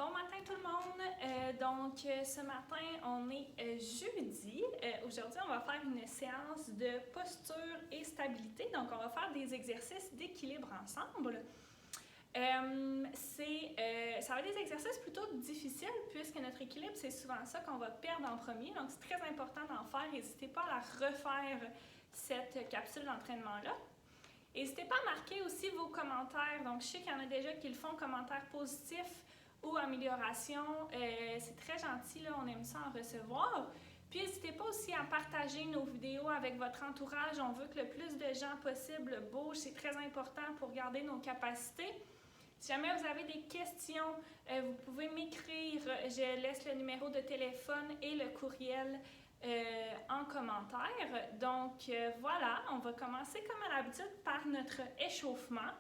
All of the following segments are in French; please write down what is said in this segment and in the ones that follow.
Bon matin tout le monde. Ce matin, on est jeudi. Aujourd'hui, on va faire une séance de posture et stabilité. Donc, on va faire des exercices d'équilibre ensemble. Ça va être des exercices plutôt difficiles puisque notre équilibre, c'est souvent ça qu'on va perdre en premier. Donc, c'est très important d'en faire. N'hésitez pas à la refaire, cette capsule d'entraînement-là. N'hésitez pas à marquer aussi vos commentaires. Donc, je sais qu'il y en a déjà qui le font, commentaires positifs ou améliorations. C'est très gentil, là, on aime ça en recevoir. Puis, n'hésitez pas aussi à partager nos vidéos avec votre entourage. On veut que le plus de gens possible bougent. C'est très important pour garder nos capacités. Si jamais vous avez des questions, vous pouvez m'écrire. Je laisse le numéro de téléphone et le courriel en commentaire. Donc, voilà, on va commencer comme à l'habitude par notre échauffement.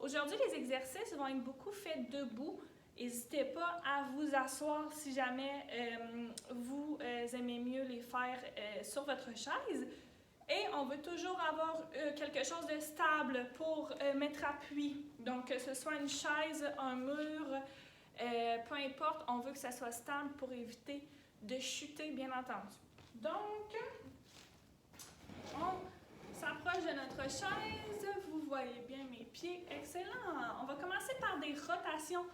Aujourd'hui, les exercices vont être beaucoup faits debout. N'hésitez pas à vous asseoir si jamais vous aimez mieux les faire sur votre chaise. Et on veut toujours avoir quelque chose de stable pour mettre appui. Donc, que ce soit une chaise, un mur, peu importe, on veut que ça soit stable pour éviter de chuter, bien entendu. Donc, on s'approche de notre chaise. Vous voyez bien mes pieds. Excellent. On va commencer par des rotations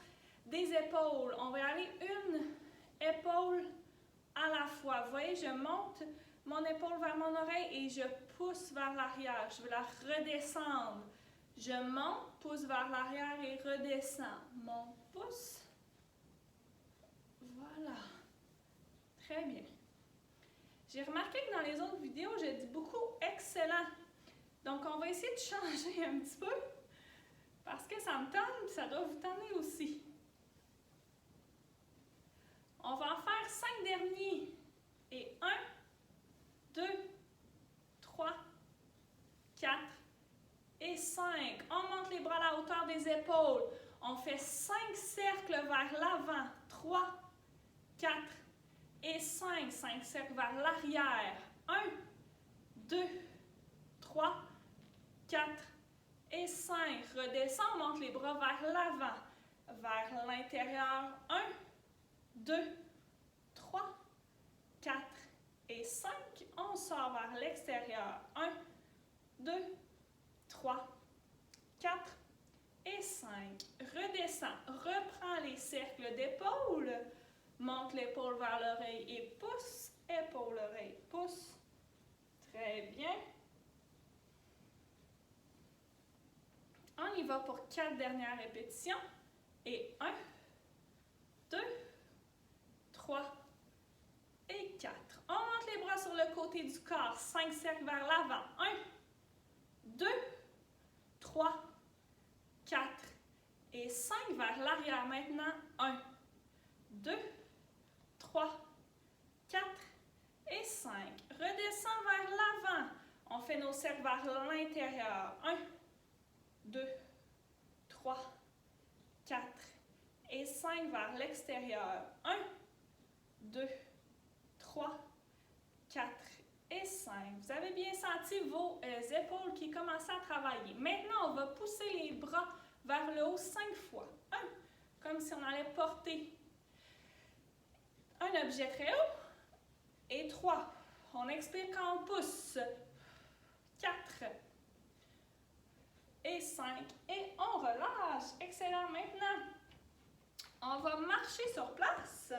des épaules. On va aller une épaule à la fois. Vous voyez, je monte mon épaule vers mon oreille et je pousse vers l'arrière. Je veux la redescendre. Je monte, pousse vers l'arrière et redescends. Monte, pousse. Voilà. Très bien. J'ai remarqué que dans les autres vidéos, je dis beaucoup « excellent ». Donc, on va essayer de changer un petit peu parce que ça me tente, ça doit vous tenter aussi. On va en faire 5 derniers. Et 1, 2, 3, 4 et 5. On monte les bras à la hauteur des épaules. On fait 5 cercles vers l'avant. 3, 4 et 5. 5 cercles vers l'arrière. 1, 2, 3, 4 et 5. Redescends, on monte les bras vers l'avant. Vers l'intérieur. 1, 2, 3, 4 et 5. On sort vers l'extérieur. 1, 2, 3, 4 et 5. Redescends. Reprends les cercles d'épaule. Monte l'épaule vers l'oreille et pousse. Épaule, oreille, pousse. Très bien. On y va pour 4 dernières répétitions. Et 1, 2, 3 et 4. On monte les bras sur le côté du corps. 5 cercles vers l'avant. 1, 2, 3, 4 et 5 vers l'arrière. Maintenant, 1, 2, 3, 4 et 5. Redescends vers l'avant. On fait nos cercles vers l'intérieur. 1, 2, 3, 4 et 5 vers l'extérieur. 1, 2, 3, 4 et 5. Vous avez bien senti vos épaules qui commencent à travailler. Maintenant, on va pousser les bras vers le haut 5 fois. 1, comme si on allait porter un objet très haut. Et 3, on expire quand on pousse. 4 et 5. Et on relâche. Excellent. Maintenant, on va marcher sur place.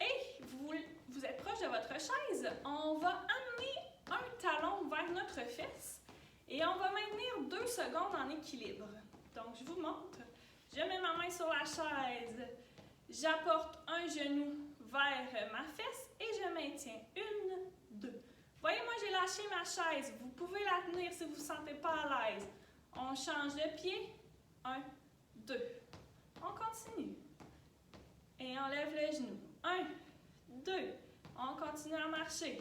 Et vous êtes proche de votre chaise. On va amener un talon vers notre fesse. Et on va maintenir 2 secondes en équilibre. Donc, je vous montre. Je mets ma main sur la chaise. J'apporte un genou vers ma fesse et je maintiens. 1, 2. Voyez, moi, j'ai lâché ma chaise. Vous pouvez la tenir si vous ne vous sentez pas à l'aise. On change de pied. 1, 2. On continue. Et on lève le genou. 1, 2. On continue à marcher.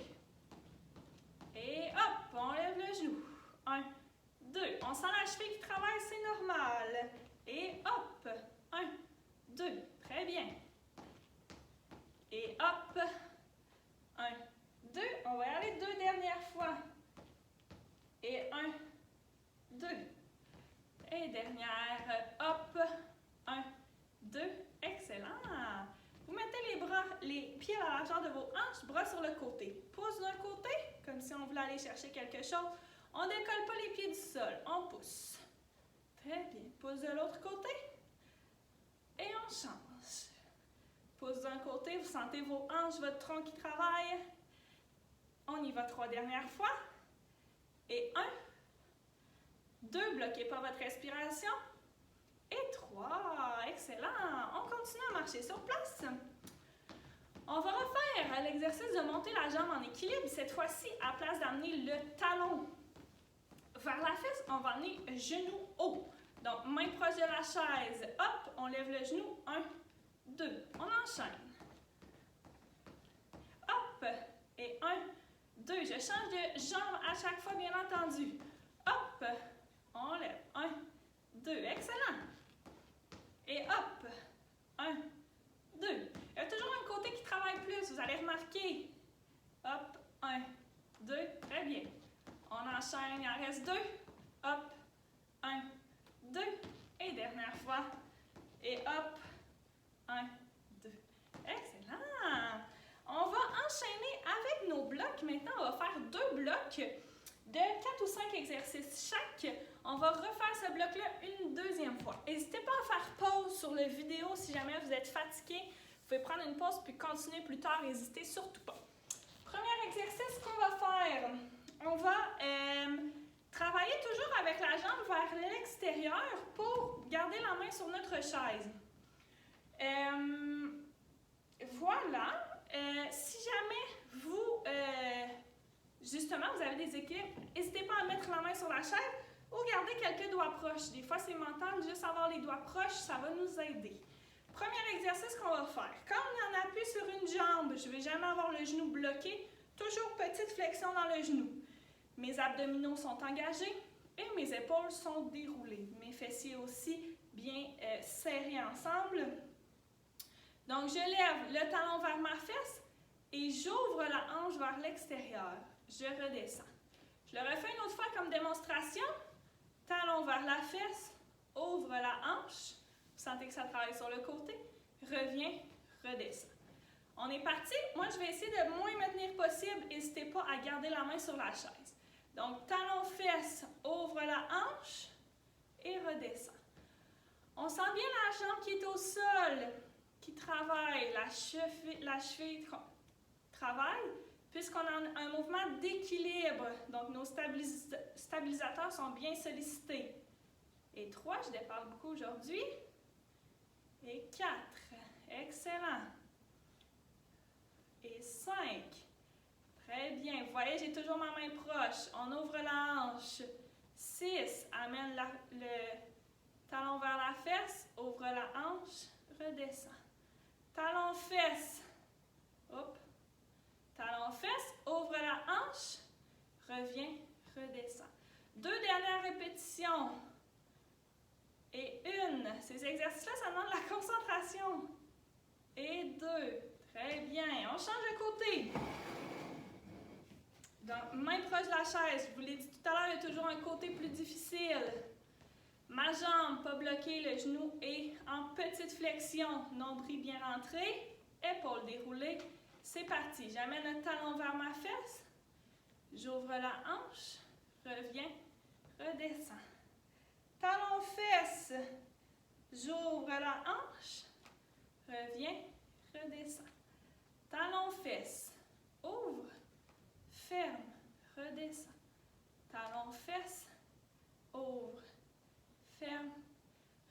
Et hop, on lève le genou. 1, 2. On sent la cheville qui travaille, c'est normal. Et hop, 1, 2. Très bien. Et hop, 1, 2. On va y aller 2 dernières fois. Et 1, 2. Et dernière, hop, 1, 2. Excellent. bras sur le côté. Pouce d'un côté, comme si on voulait aller chercher quelque chose. On ne décolle pas les pieds du sol, on pousse. Très bien. Pouce de l'autre côté. Et on change. Pouce d'un côté, vous sentez vos hanches, votre tronc qui travaille. On y va 3 dernières fois. Et 1, 2, bloquez pas votre respiration. Et 3, excellent. On continue à marcher sur place. On va refaire l'exercice de monter la jambe en équilibre. Cette fois-ci, à place d'amener le talon vers la fesse, on va amener genou haut. Donc, main proche de la chaise. Hop, on lève le genou. 1, 2. On enchaîne. Hop, et 1, 2. Je change de jambe à chaque fois, bien entendu. Hop, on lève. 1, 2. Excellent. Et hop, 1, 2. Il y a toujours un côté qui travaille plus, vous allez remarquer. Hop, 1, 2. Très bien. On enchaîne, il en reste 2. Hop, 1, 2. Et dernière fois. Et hop, 1, 2. Excellent. On va enchaîner avec nos blocs. Maintenant, on va faire 2 blocs de 4 ou 5 exercices chaque. On va refaire ce bloc-là une deuxième fois. N'hésitez pas à faire pause sur la vidéo si jamais vous êtes fatigué. Vous pouvez prendre une pause puis continuer plus tard. N'hésitez surtout pas. Premier exercice qu'on va faire. On va travailler toujours avec la jambe vers l'extérieur pour garder la main sur notre chaise. Voilà. Si jamais vous, justement, vous avez des équilibres, n'hésitez pas à mettre la main sur la chaise ou garder quelques doigts proches. Des fois, c'est mental, juste avoir les doigts proches, ça va nous aider. Premier exercice qu'on va faire. Quand on en appuie sur une jambe, je ne vais jamais avoir le genou bloqué. Toujours petite flexion dans le genou. Mes abdominaux sont engagés et mes épaules sont déroulées. Mes fessiers aussi bien serrés ensemble. Donc, je lève le talon vers ma fesse et j'ouvre la hanche vers l'extérieur. Je redescends. Je le refais une autre fois comme démonstration. Talon vers la fesse, ouvre la hanche. Vous sentez que ça travaille sur le côté. Reviens, redescends. On est parti. Moi, je vais essayer de moins me tenir possible. N'hésitez pas à garder la main sur la chaise. Donc, talon fesse, ouvre la hanche et redescend. On sent bien la jambe qui est au sol, qui travaille, la cheville travaille, puisqu'on a un mouvement d'équilibre. Donc, nos stabilisateurs sont bien sollicités. Et 3, je dépasse beaucoup aujourd'hui. Et 4, excellent. Et 5, très bien. Vous voyez, j'ai toujours ma main proche. On ouvre la hanche. 6, amène le talon vers la fesse, ouvre la hanche, redescend. Talon fesse, hop. Talon fesse, ouvre la hanche, reviens, redescend. 2 dernières répétitions. Et 1. Ces exercices-là, ça demande la concentration. Et 2. Très bien. On change de côté. Donc, main proche de la chaise. Je vous l'ai dit tout à l'heure, il y a toujours un côté plus difficile. Ma jambe pas bloquée, le genou est en petite flexion. Nombril bien rentré. Épaules déroulées. C'est parti. J'amène le talon vers ma fesse. J'ouvre la hanche. Reviens. Redescends. Talon fesse. J'ouvre la hanche. Reviens. Redescends. Talon fesse. Ouvre. Ferme. Redescends. Talon fesse. Ouvre. Ferme.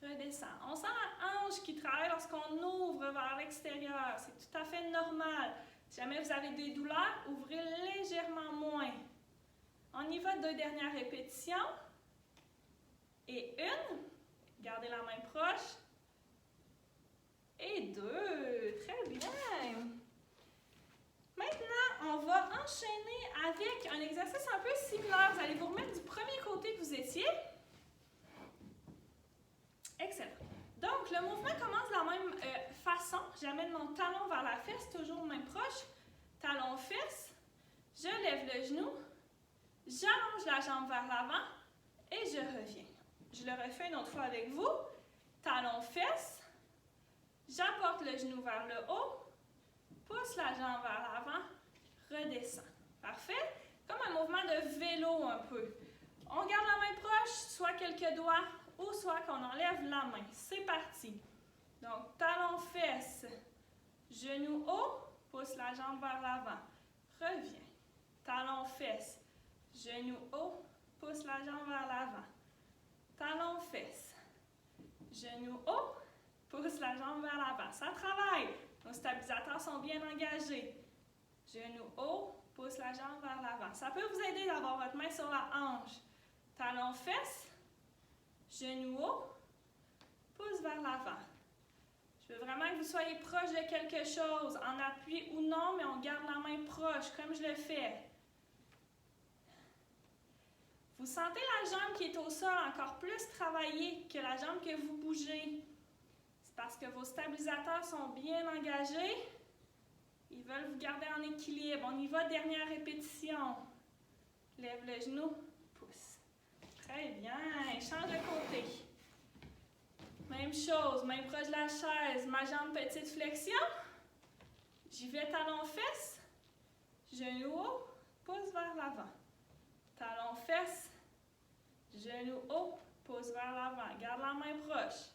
Redescends. On sent la hanche qui travaille lorsqu'on ouvre vers l'extérieur. C'est tout à fait normal. Si jamais vous avez des douleurs, ouvrez légèrement moins. On y va 2 dernières répétitions. Et 1. Gardez la main proche. Et 2. Très bien. Maintenant, on va enchaîner avec un exercice un peu similaire. Vous allez vous remettre du premier côté que vous étiez. Excellent. Donc, le mouvement commence de la même façon. J'amène mon talon vers la fesse, toujours main proche. Talon fesse. Je lève le genou. J'allonge la jambe vers l'avant et je reviens. Je le refais une autre fois avec vous. Talon fesse. J'apporte le genou vers le haut. Pousse la jambe vers l'avant. redescend. Parfait? Comme un mouvement de vélo un peu. On garde la main proche, soit quelques doigts, ou soit qu'on enlève la main. C'est parti. Donc, talon, fesse, genou haut, pousse la jambe vers l'avant. Reviens. Talon, fesse, genou haut, pousse la jambe vers l'avant. Talon, fesse, genou haut, pousse la jambe vers l'avant. Ça travaille. Nos stabilisateurs sont bien engagés. Genou haut, pousse la jambe vers l'avant. Ça peut vous aider d'avoir votre main sur la hanche. Talon, fesse, genou haut, pouce vers l'avant. Je veux vraiment que vous soyez proche de quelque chose, en appui ou non, mais on garde la main proche, comme je le fais. Vous sentez la jambe qui est au sol encore plus travaillée que la jambe que vous bougez. C'est parce que vos stabilisateurs sont bien engagés. Ils veulent vous garder en équilibre. On y va, dernière répétition. Lève le genou, pousse. Très bien. Change de côté. Même chose, main proche de la chaise, ma jambe petite flexion. J'y vais talon fesse, genou haut, pouce vers l'avant. Talon fesse, genou haut, pouce vers l'avant. Garde la main proche.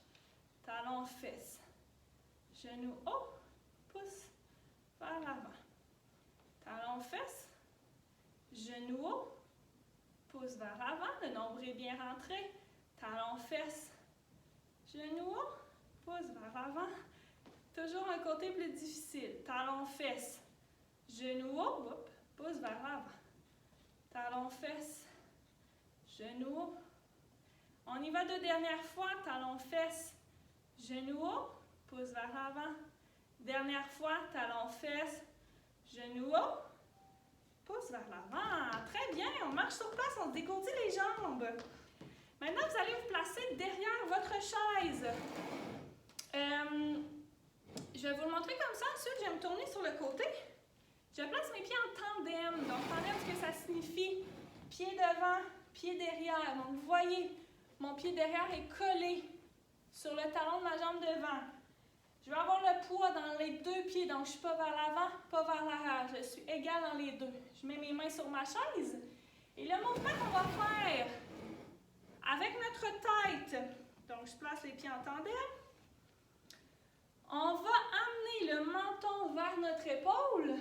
Talon fesse, genou haut, pouce vers l'avant. Talon fesse, genou haut, pouce vers l'avant. Le nombril est bien rentré. Talon fesse, genou haut, pouce vers l'avant. Toujours un côté plus difficile. Talon fesse, genou haut, pouce vers l'avant. Talon fesse, genou haut. On y va 2 dernières fois. Talon fesse, genou haut, pouce vers l'avant. Dernière fois, talon fesse, genou haut, pouce vers l'avant. Très bien, on marche sur place, on se dégourdit les jambes. Maintenant, vous allez vous placer derrière votre chaise. Je vais vous le montrer comme ça. Ensuite, je vais me tourner sur le côté. Je place mes pieds en tandem. Donc, tandem, ce que ça signifie? Pied devant, pied derrière. Donc, vous voyez, mon pied derrière est collé sur le talon de ma jambe devant. Je vais avoir le poids dans les 2 pieds. Donc, je ne suis pas vers l'avant, pas vers l'arrière. Je suis égale dans les 2. Je mets mes mains sur ma chaise. Et le mouvement qu'on va faire avec notre tête, donc je place les pieds en tandem, on va amener le menton vers notre épaule.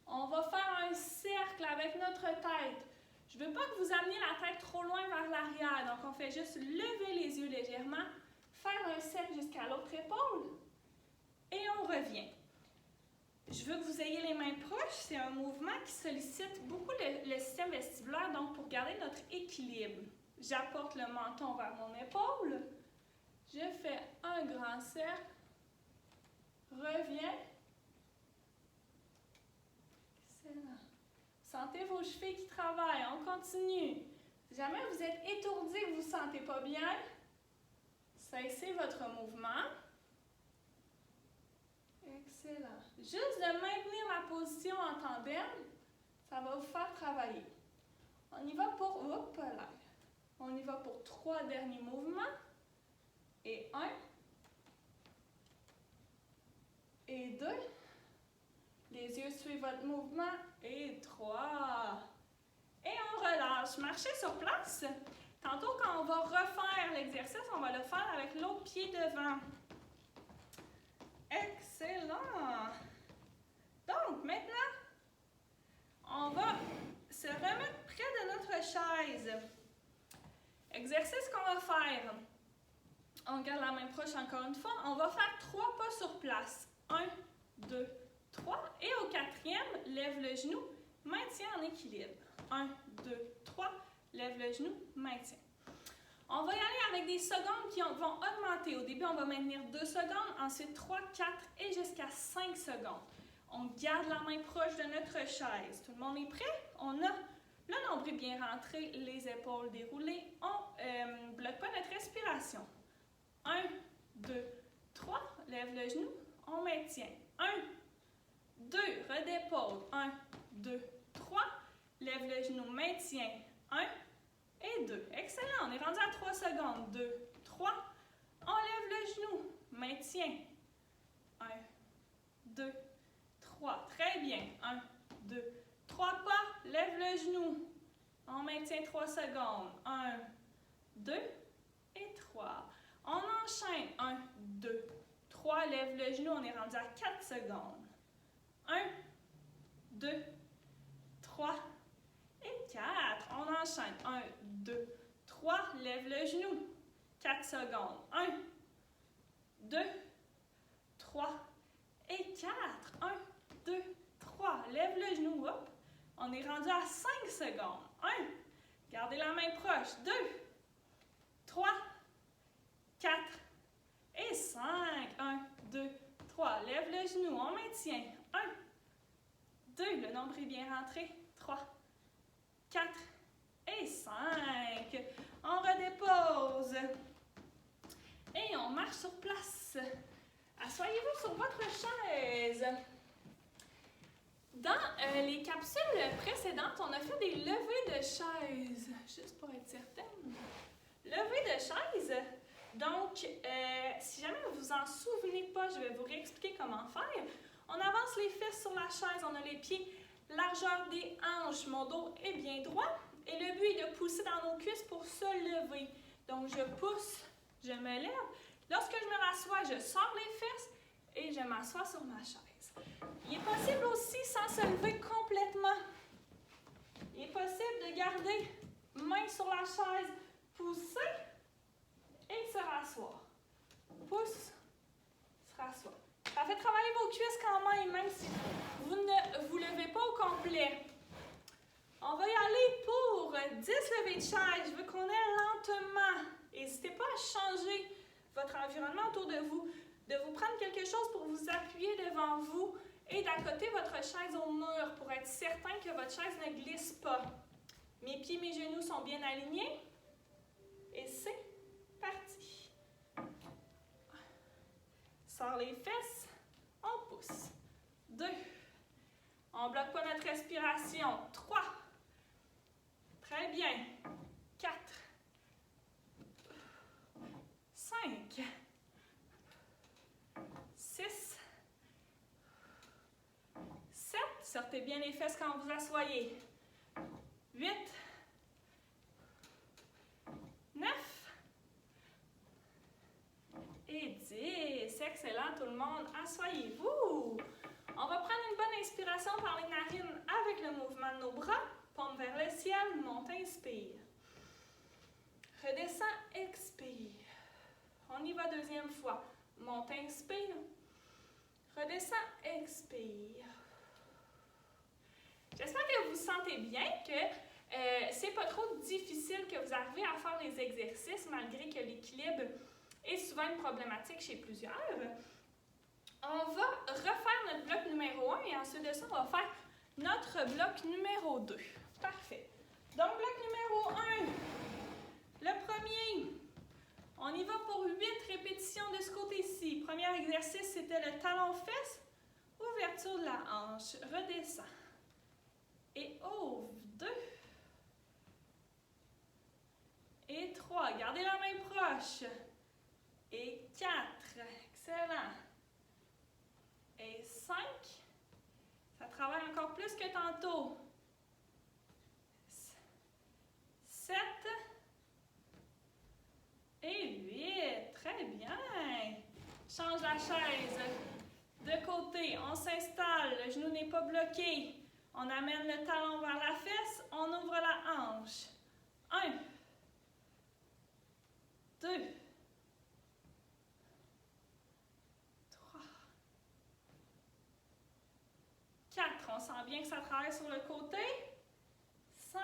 On va faire un cercle avec notre tête. Je ne veux pas que vous ameniez la tête trop loin vers l'arrière. Donc, on fait juste lever les yeux légèrement, faire un cercle jusqu'à l'autre épaule et on revient. Je veux que vous ayez les mains proches. C'est un mouvement qui sollicite beaucoup le système vestibulaire, donc pour garder notre équilibre. J'apporte le menton vers mon épaule. Je fais un grand cercle. Reviens. Excellent. Sentez vos chevilles qui travaillent. On continue. Si jamais vous êtes étourdi et que vous ne vous sentez pas bien, cessez votre mouvement. Excellent. Juste de maintenir la position en tandem, ça va vous faire travailler. On y va pour... Hop là. On y va pour 3 derniers mouvements. Et 1. Et 2. Les yeux suivent votre mouvement. Et 3. Et on relâche. Marchez sur place. Tantôt, quand on va refaire l'exercice, on va le faire avec l'autre pied devant. Excellent! Donc, maintenant, on va se remettre près de notre chaise. Exercice qu'on va faire. On garde la main proche encore une fois. On va faire 3 pas sur place. 1, 2, 3. Et au 4e, lève le genou, maintien en équilibre. 1, 2, 3. Lève le genou, maintien. On va y aller avec des secondes qui vont augmenter. Au début, on va maintenir 2 secondes, ensuite 3, 4 et jusqu'à 5 secondes. On garde la main proche de notre chaise. Tout le monde est prêt? On a le nombril bien rentré, les épaules déroulées. On ne bloque pas notre respiration. 1, 2, 3. Lève le genou, on maintient. 1, 2. Redépose. 1, 2, 3. Lève le genou, maintien. 1 et 2. Excellent. On est rendu à 3 secondes. 2, 3. On lève le genou. Maintien. 1, 2, 3. Très bien. 1, 2, le genou. On maintient 3 secondes. 1, 2 et 3. On enchaîne. 1, 2, 3. Lève le genou. On est rendu à 4 secondes. 1, 2, 3 et 4. On enchaîne. 1, 2, 3. Lève le genou. 4 secondes. 1, 2, 3 et 4. 1, 2, 3. Lève le genou. Hop. On est rendu à 5 secondes. 1. Gardez la main proche. 2, 3, 4 et 5. 1, 2, 3. Lève le genou. On maintient. 1, 2. Le nombril est bien rentré. 3, 4 et 5. On redépose. Et on marche sur place. Asseyez-vous sur votre chaise. Dans les capsules précédentes, on a fait des levées de chaise. Juste pour être certaine. Levées de chaise. Donc, si jamais vous vous en souvenez pas, je vais vous réexpliquer comment faire. On avance les fesses sur la chaise. On a les pieds largeur des hanches. Mon dos est bien droit. Et le but est de pousser dans nos cuisses pour se lever. Donc, je pousse, je me lève. Lorsque je me rassois, je sors les fesses et je m'assois sur ma chaise. Il est possible aussi, sans se lever complètement, il est possible de garder main sur la chaise, pousser et se rasseoir. Pousse, se rasseoir. Ça fait travailler vos cuisses quand même si vous ne vous levez pas au complet. On va y aller pour 10 levées de chaise. Je veux qu'on aille lentement. N'hésitez pas à changer votre environnement autour de vous prendre quelque chose pour vous appuyer devant vous et d'accoter votre chaise au mur pour être certain que votre chaise ne glisse pas. Mes pieds, mes genoux sont bien alignés. Et c'est parti. Sors les fesses, on pousse. 2. On ne bloque pas notre respiration. 3. Très bien. 4. 5. 6. 7. Sortez bien les fesses quand vous asseyez. 8. 9. Et 10. Excellent tout le monde. Asseyez-vous. On va prendre une bonne inspiration par les narines avec le mouvement de nos bras. Paume vers le ciel, monte, inspire. Redescends, expire. On y va deuxième fois. Monte, inspire. Redescends, expire. J'espère que vous sentez bien, que c'est pas trop difficile, que vous arrivez à faire les exercices malgré que l'équilibre est souvent une problématique chez plusieurs. On va refaire notre bloc numéro 1 et ensuite de ça, on va faire notre bloc numéro 2. Parfait. Donc, bloc numéro 1. Le premier, on y va pour 8 répétitions de ce côté-ci. Premier exercice, c'était le talon-fesse, ouverture de la hanche. Redescends. Et ouvre. 2. Et 3. Gardez la main proche. Et 4. Excellent. Et 5. Ça travaille encore plus que tantôt. 7. Et 8. Très bien. Change la chaise. De côté, on s'installe. Le genou n'est pas bloqué. On amène le talon vers la fesse. On ouvre la hanche. 1. 2. 3. 4. On sent bien que ça travaille sur le côté. 5.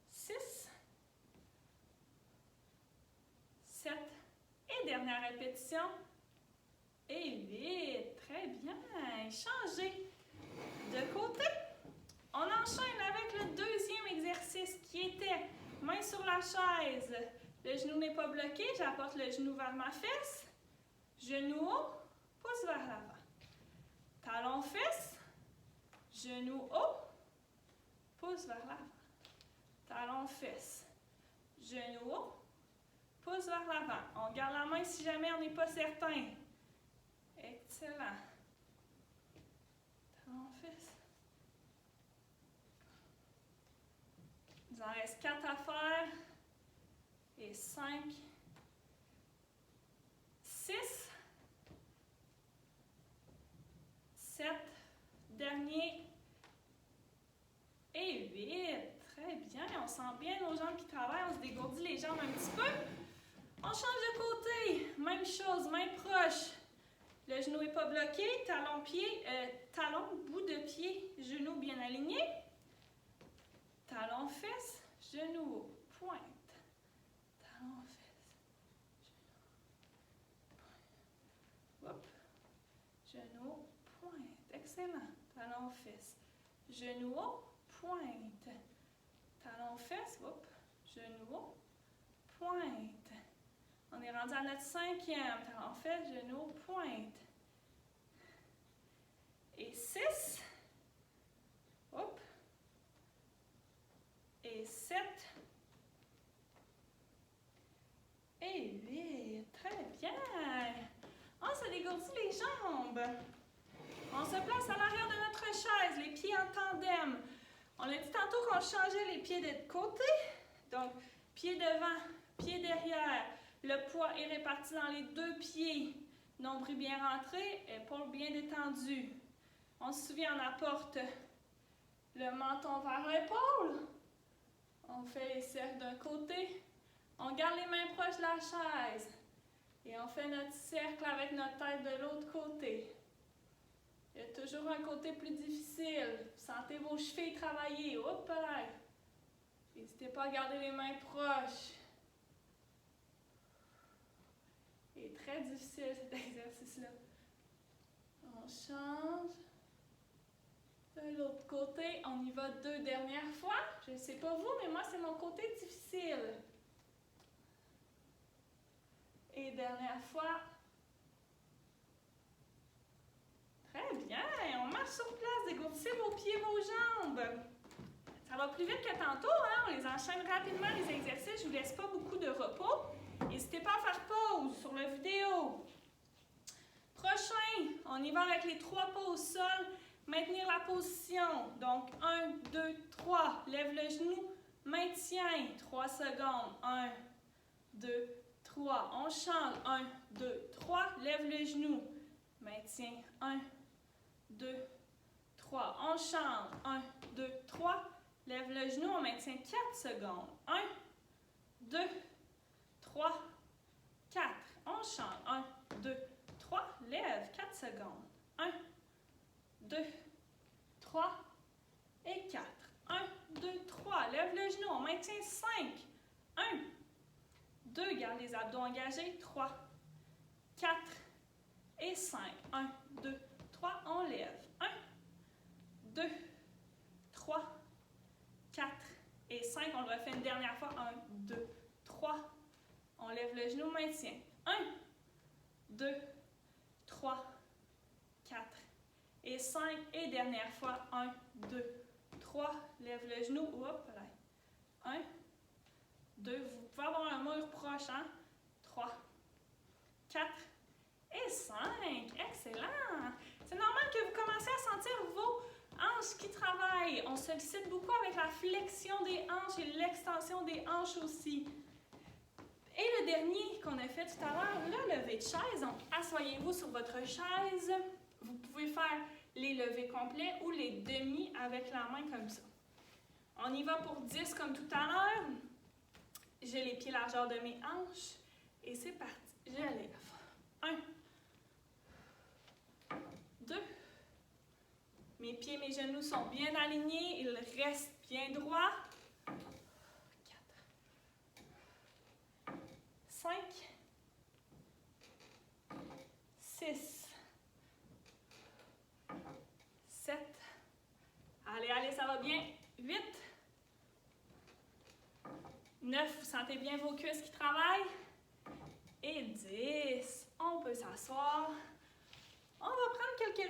6. 7. Et dernière répétition. Et 8. Très bien. Changez de côté. On enchaîne avec le deuxième exercice qui était main sur la chaise. Le genou n'est pas bloqué. J'apporte le genou vers ma fesse. Genou haut, pouce vers l'avant. Talon fesse. Genou haut, pouce vers l'avant. Talon fesse. Genou haut, pouce vers l'avant. On garde la main si jamais on n'est pas certain. Excellent. Talon fesse. Il en reste 4 à faire. Et 5, 6, 7, dernier, et 8. Très bien, on sent bien nos jambes qui travaillent, on se dégourdit les jambes un petit peu. On change de côté, même chose, main proche. Le genou n'est pas bloqué, talon, bout de pied, genou bien aligné. Talon, fesse, genou, pointe. Talon, fesse, genou, pointe. Excellent. Talon, fesse. Genou haut, pointe. Talon, fesse, genou, pointe. On est rendu à notre 5e. Talon, fesse, genou, pointe. Et 6. Et 7. Et 8. Très bien. On se dégourdit les jambes. On se place à l'arrière de notre chaise, les pieds en tandem. On a dit tantôt qu'on changeait les pieds de côté. Donc, pied devant, pied derrière. Le poids est réparti dans les 2 pieds. Nombril bien rentré, épaules bien détendues. On se souvient, on apporte le menton vers l'épaule. On fait les cercles d'un côté. On garde les mains proches de la chaise. Et on fait notre cercle avec notre tête de l'autre côté. Il y a toujours un côté plus difficile. Sentez vos chevilles travailler. Hop là! N'hésitez pas à garder les mains proches. Il est très difficile cet exercice-là. On change. De l'autre côté, on y va 2 dernières fois. Je ne sais pas vous, mais moi, c'est mon côté difficile. Et dernière fois. Très bien. On marche sur place. Dégourdissez vos pieds, vos jambes. Ça va plus vite que tantôt, hein? On les enchaîne rapidement, les exercices. Je ne vous laisse pas beaucoup de repos. N'hésitez pas à faire pause sur la vidéo. Prochain, on y va avec les 3 pas au sol. Maintenir la position. Donc, 1, 2, 3. Lève le genou. Maintien. 3 secondes. 1, 2, 3. On change. 1, 2, 3. Lève le genou. Maintien. 1, 2, 3. On change. 1, 2, 3. Lève le genou. On maintient 4 secondes. 1, 2, 3, 4. On change. 1, 2, 3. Lève. 4 secondes. 1, 2, 3 et 4. 1, 2, 3. Lève le genou. On maintient 5. 1, 2. Garde les abdos engagés. 3, 4 et 5. 1, 2, 3. On lève. 1, 2, 3, 4 et 5. On le refait une dernière fois. 1, 2, 3. On lève le genou. Maintien. 1, 2, 3, 4 et 5. Et dernière fois, 1, 2, 3. Lève le genou. Hop là. 1, 2. Vous pouvez avoir un mur proche. 3, 4 et 5. Excellent. C'est normal que vous commencez à sentir vos hanches qui travaillent. On sollicite beaucoup avec la flexion des hanches et l'extension des hanches aussi. Et le dernier qu'on a fait tout à l'heure, le lever de chaise. Donc, asseyez-vous sur votre chaise. Vous pouvez faire les levées complets ou les demi avec la main comme ça. On y va pour 10 comme tout à l'heure. J'ai les pieds largeur de mes hanches. Et c'est parti. Je lève. 1, 2. Mes pieds, mes genoux sont bien alignés. Ils restent bien droits. 4. 5. 6. 7. Allez, allez, ça va bien. 8. 9. Vous sentez bien vos cuisses qui travaillent. Et 10. On peut s'asseoir. On va prendre quelques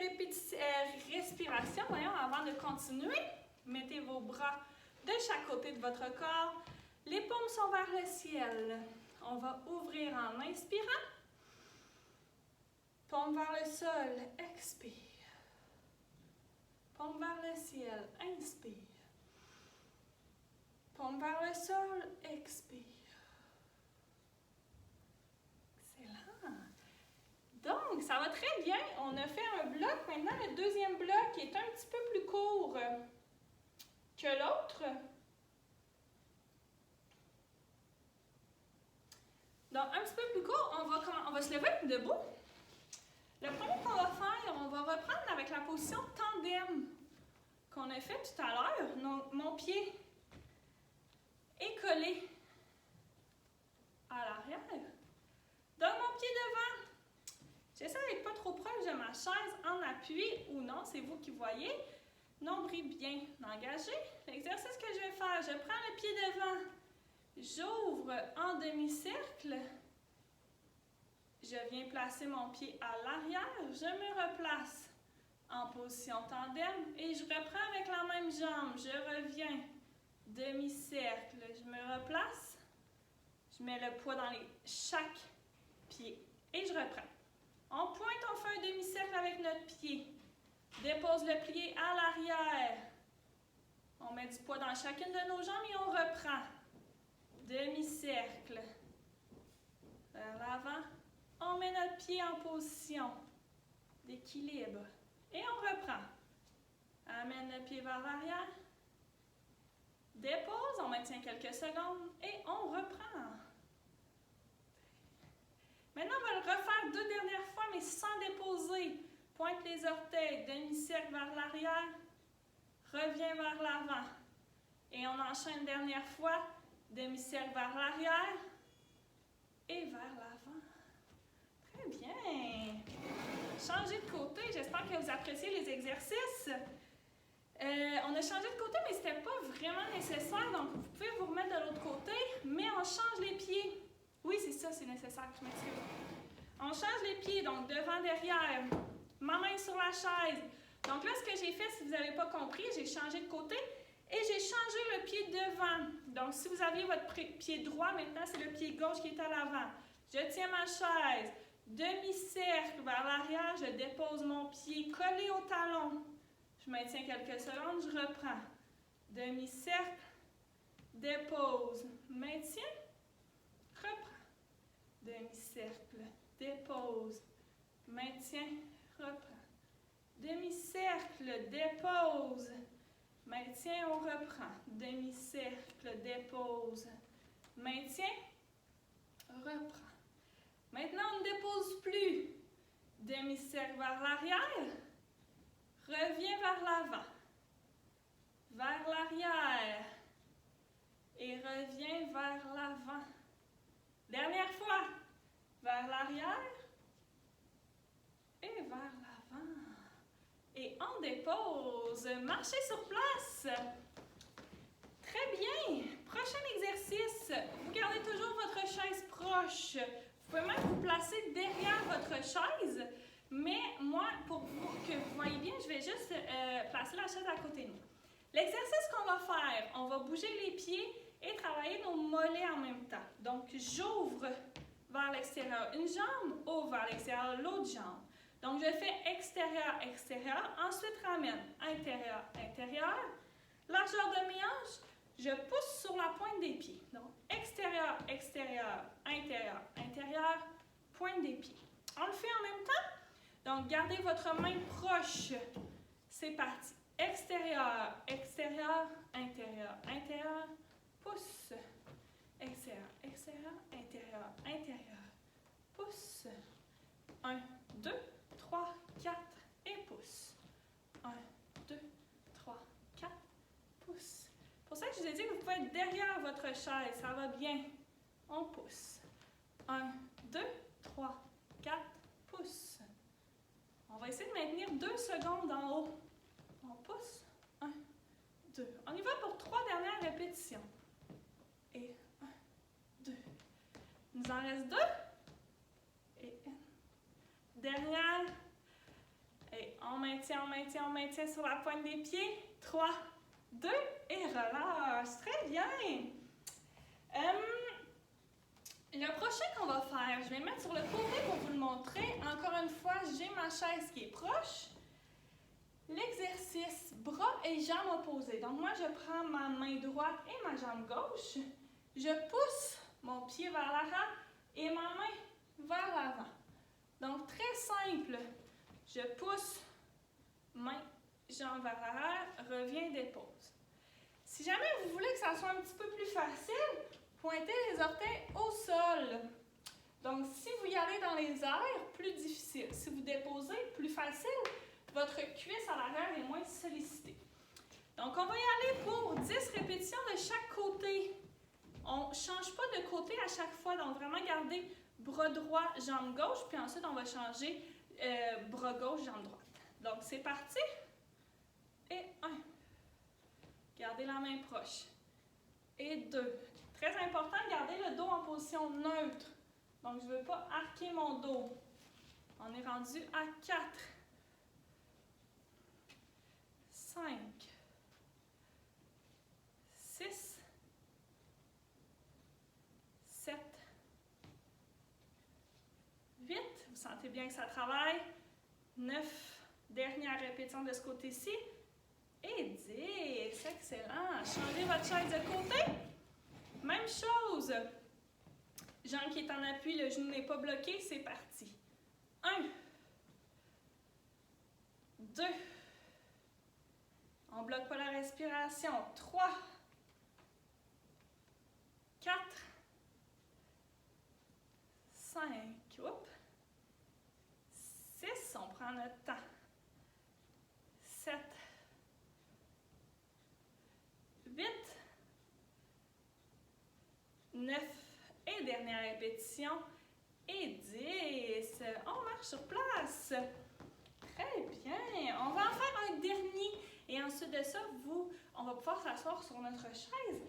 respirations avant de continuer. Mettez vos bras de chaque côté de votre corps. Les paumes sont vers le ciel. On va ouvrir en inspirant. Paume vers le sol. Expire. Paume vers le ciel. Inspire. Paume vers le sol, expire. Excellent. Donc, ça va très bien. On a fait un bloc. Maintenant, le deuxième bloc est un petit peu plus court que l'autre. Donc, un petit peu plus court, on va se lever debout. Le premier qu'on va faire, on va reprendre avec la position tandem qu'on a fait tout à l'heure. Mon pied est collé à l'arrière. Donc, mon pied devant. J'essaie d'être pas trop proche de ma chaise en appui ou non, c'est vous qui voyez. Nombril bien engagé. L'exercice que je vais faire, je prends le pied devant, j'ouvre en demi-cercle, je viens placer mon pied à l'arrière, je me replace en position tandem et je reprends avec la même jambe, je reviens, demi-cercle, je me replace, je mets le poids dans chaque pied et je reprends. On pointe, on fait un demi-cercle avec notre pied. Dépose le pied à l'arrière. On met du poids dans chacune de nos jambes et on reprend. Demi-cercle. Vers l'avant. On met notre pied en position d'équilibre. Et on reprend. Amène le pied vers l'arrière. Dépose, on maintient quelques secondes et on reprend. Maintenant, on va le refaire 2 dernières fois, mais sans déposer. Pointe les orteils, demi-cercle vers l'arrière, reviens vers l'avant. Et on enchaîne une dernière fois, demi-cercle vers l'arrière et vers l'avant. Très bien. Changez de côté, j'espère que vous appréciez les exercices. On a changé de côté, mais ce n'était pas vraiment nécessaire, donc vous pouvez vous remettre de l'autre côté, mais on change les pieds. Oui, c'est ça, c'est nécessaire, je m'excuse. On change les pieds, donc devant, derrière. Ma main sur la chaise. Donc là, ce que j'ai fait, si vous n'avez pas compris, j'ai changé de côté et j'ai changé le pied devant. Donc, si vous aviez votre pied droit, maintenant, c'est le pied gauche qui est à l'avant. Je tiens ma chaise, demi-cercle vers l'arrière, je dépose mon pied collé au talon. Je maintiens quelques secondes, je reprends. Demi-cercle, dépose, maintiens, reprends. Demi-cercle, dépose, maintiens, reprends. Demi-cercle, dépose, maintien, on reprend. Demi-cercle, dépose, maintien, reprend. Maintenant, on ne dépose plus. Demi-cercle vers l'arrière, reviens vers l'avant, vers l'arrière et reviens vers l'avant. Dernière fois, vers l'arrière et vers l'avant. Et on dépose. Marchez sur place. Très bien. Prochain exercice. Vous gardez toujours votre chaise proche. Vous pouvez même vous placer derrière votre chaise. Mais moi, pour que vous voyez bien, je vais juste placer la chaise à côté de nous. L'exercice qu'on va faire, on va bouger les pieds et travailler nos mollets en même temps. Donc, j'ouvre vers l'extérieur une jambe, ouvre vers l'extérieur l'autre jambe. Donc, je fais extérieur, extérieur, ensuite ramène intérieur, intérieur. Largeur de mes hanches, je pousse sur la pointe des pieds. Donc, extérieur, extérieur, intérieur, intérieur, pointe des pieds. On le fait en même temps. Donc, gardez votre main proche. C'est parti. Extérieur, extérieur, intérieur, intérieur, pouce. Extérieur, extérieur, intérieur, intérieur, pouce. 1, 2, 3, 4 et pouce. 1, 2, 3, 4, pouce. C'est pour ça que je vous ai dit que vous pouvez être derrière votre chaise. Ça va bien. On pousse. 1, 2, 3, 4, pouce. On va essayer de maintenir 2 secondes en haut. On pousse. 1, 2. On y va pour 3 dernières répétitions. Et 1, 2. Il nous en reste 2. Et 1. Dernière. Et on maintient, on maintient, on maintient sur la pointe des pieds. 3, 2 et relâche. Très bien. Le prochain qu'on va faire, je vais le mettre sur le côté pour vous le montrer. Encore une fois, j'ai ma chaise qui est proche. L'exercice bras et jambes opposés. Donc moi, je prends ma main droite et ma jambe gauche. Je pousse mon pied vers l'avant et ma main vers l'avant. Donc très simple. Je pousse, main, jambe vers l'arrière, reviens, dépose. Si jamais vous voulez que ça soit un petit peu plus facile, pointez les orteils au sol. Donc si vous y allez dans les airs, plus difficile. Si vous déposez, plus facile. Votre cuisse à l'arrière est moins sollicitée. Donc, on va y aller pour 10 répétitions de chaque côté. On ne change pas de côté à chaque fois. Donc, vraiment garder bras droit, jambe gauche. Puis ensuite, on va changer bras gauche, jambe droite. Donc, c'est parti. Et 1. Gardez la main proche. Et 2. Très important, gardez le dos en position neutre. Donc, je ne veux pas arquer mon dos. On est rendu à 4. 5, 6, 7, 8, vous sentez bien que ça travaille, 9, dernière répétition de ce côté-ci, et 10, excellent. Changez votre chaise de côté, même chose, jambe qui est en appui, le genou n'est pas bloqué, c'est parti. 1, 2, on ne bloque pas la respiration. 3, 4, 5, 6, on prend notre temps. 7, 8, 9, et dernière répétition, et 10. On marche sur place. Très bien. On va en faire un dernier. Et ensuite de ça, on va pouvoir s'asseoir sur notre chaise.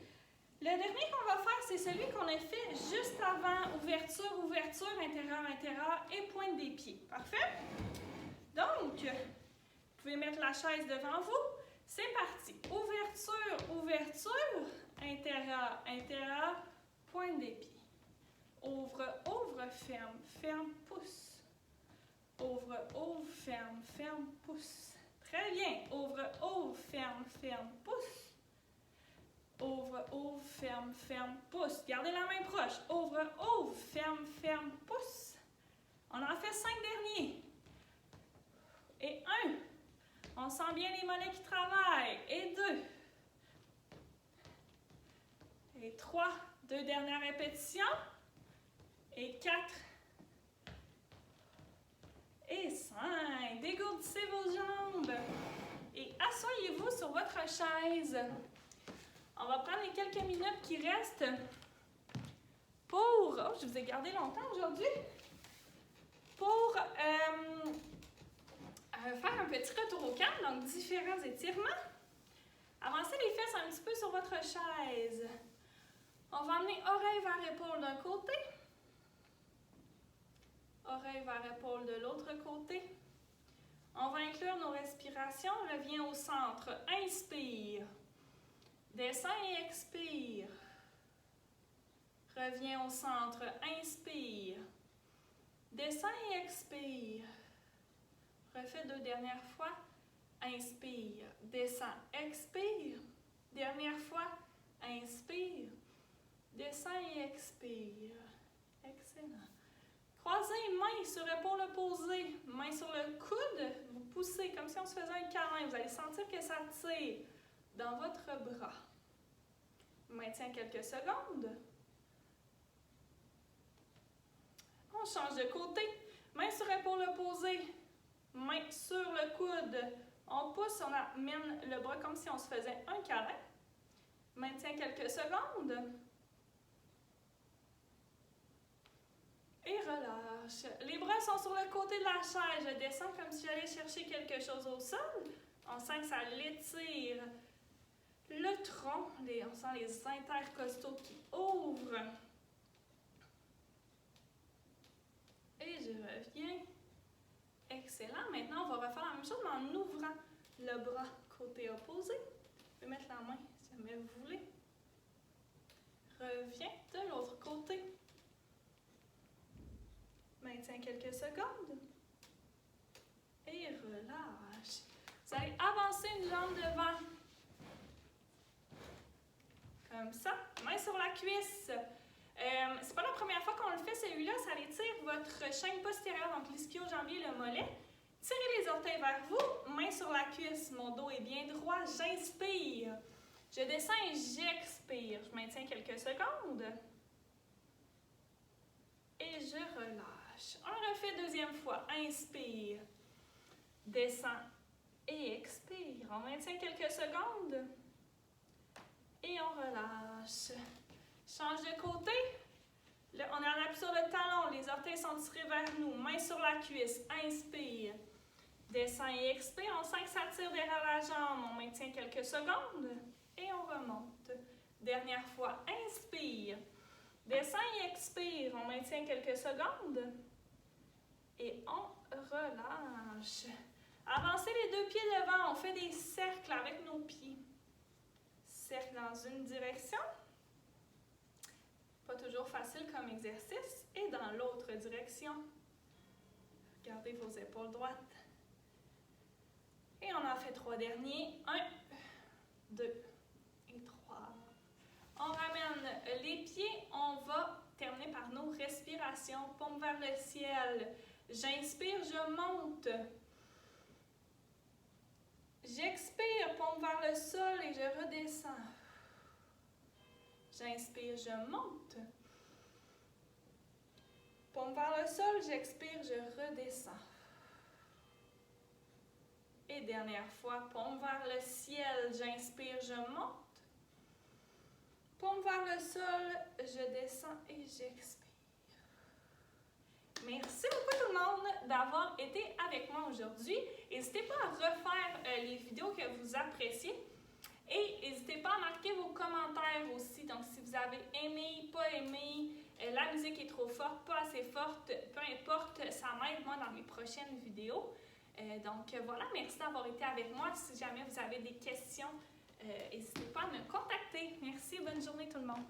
Le dernier qu'on va faire, c'est celui qu'on a fait juste avant ouverture, ouverture, intérieur, intérieur et pointe des pieds. Parfait? Donc, vous pouvez mettre la chaise devant vous. C'est parti. Ouverture, ouverture, intérieur, intérieur, pointe des pieds. Ouvre, ouvre, ferme, ferme, pousse. Ouvre, ouvre, ferme, ferme, pousse. Très bien. Ouvre, ouvre, ferme, ferme, pousse. Ouvre, ouvre, ferme, ferme, pousse. Gardez la main proche. Ouvre, ouvre, ferme, ferme, pousse. On en fait 5 derniers. Et 1. On sent bien les mollets qui travaillent. Et 2. Et 3. 2 dernières répétitions. Et 4. Et 5. Dégourdissez vos jambes. Et asseyez-vous sur votre chaise. On va prendre les quelques minutes qui restent pour... Oh, je vous ai gardé longtemps aujourd'hui. Pour faire un petit retour au calme, donc différents étirements. Avancez les fesses un petit peu sur votre chaise. On va emmener oreille vers épaule d'un côté. Oreille vers épaule de l'autre côté. On va inclure nos respirations. Reviens au centre. Inspire. Descends et expire. Reviens au centre. Inspire. Descends et expire. Refais 2 dernières fois. Inspire. Descends. Expire. Dernière fois. Inspire. Descends et expire. Excellent. Croisez main sur épaule opposée. Main sur le coude. Vous poussez comme si on se faisait un câlin. Vous allez sentir que ça tire dans votre bras. Maintiens quelques secondes. On change de côté. Main sur épaule opposée. Main sur le coude. On pousse, on amène le bras comme si on se faisait un câlin. Maintiens quelques secondes. Et relâche. Les bras sont sur le côté de la chaise. Je descends comme si j'allais chercher quelque chose au sol. On sent que ça l'étire. Le tronc, on sent les intercostaux qui ouvrent. Et je reviens. Excellent. Maintenant, on va refaire la même chose, mais en ouvrant le bras côté opposé. Vous pouvez mettre la main si jamais vous voulez. Reviens de l'autre côté. Maintiens quelques secondes. Et relâche. Vous allez avancer une jambe devant. Comme ça. Main sur la cuisse. C'est pas la première fois qu'on le fait, celui-là. Ça étire votre chaîne postérieure, donc l'ischio-jambier et le mollet. Tirez les orteils vers vous. Main sur la cuisse. Mon dos est bien droit. J'inspire. Je descends et j'expire. Je maintiens quelques secondes. Et je relâche. On refait deuxième fois. Inspire. Descends et expire. On maintient quelques secondes. Et on relâche. Change de côté. Là, on en appuie sur le talon. Les orteils sont tirés vers nous. Main sur la cuisse. Inspire. Descends et expire. On sent que ça tire derrière la jambe. On maintient quelques secondes. Et on remonte. Dernière fois. Inspire. Descends et expire. On maintient quelques secondes. Et on relâche. Avancez les deux pieds devant. On fait des cercles avec nos pieds. Cercle dans une direction. Pas toujours facile comme exercice. Et dans l'autre direction. Gardez vos épaules droites. Et on en fait 3 derniers. 1, 2 et 3. On ramène les pieds. On va terminer par nos respirations. Paume vers le ciel. J'inspire, je monte. J'expire, paume vers le sol et je redescends. J'inspire, je monte. Paume vers le sol, j'expire, je redescends. Et dernière fois, paume vers le ciel, j'inspire, je monte. Paume vers le sol, je descends et j'expire. Merci beaucoup tout le monde d'avoir été avec moi aujourd'hui. N'hésitez pas à refaire les vidéos que vous appréciez. Et n'hésitez pas à marquer vos commentaires aussi. Donc, si vous avez aimé, pas aimé, la musique est trop forte, pas assez forte, peu importe, ça m'aide moi dans mes prochaines vidéos. Donc, voilà, merci d'avoir été avec moi. Si jamais vous avez des questions, n'hésitez pas à me contacter. Merci, bonne journée tout le monde.